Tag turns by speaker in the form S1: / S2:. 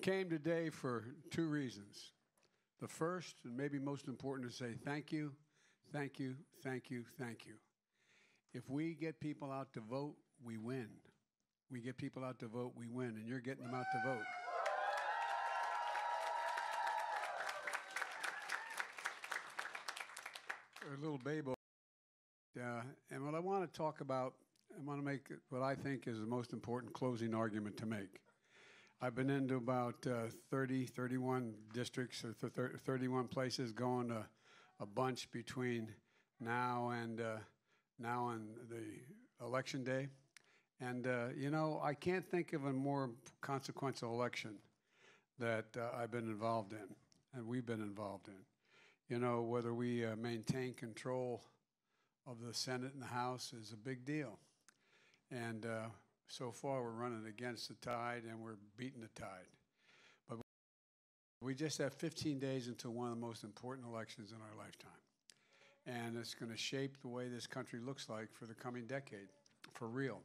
S1: came today for two reasons. The first, and maybe most important, is to say thank you, thank you, thank you, thank you. If we get people out to vote, we win. We get people out to vote, we win, and you're getting them out to vote. A little babe. And what I want to talk about, I want to make what I think is the most important closing argument to make. I've been into about 31 districts, or 31 places, going to a bunch between now and the election day. And, I can't think of a more consequential election that I've been involved in, and we've been involved in. Whether we maintain control of the Senate and the House is a big deal. And so far we're running against the tide and we're beating the tide. But we just have 15 days until one of the most important elections in our lifetime. And it's going to shape the way this country looks like for the coming decade, for real.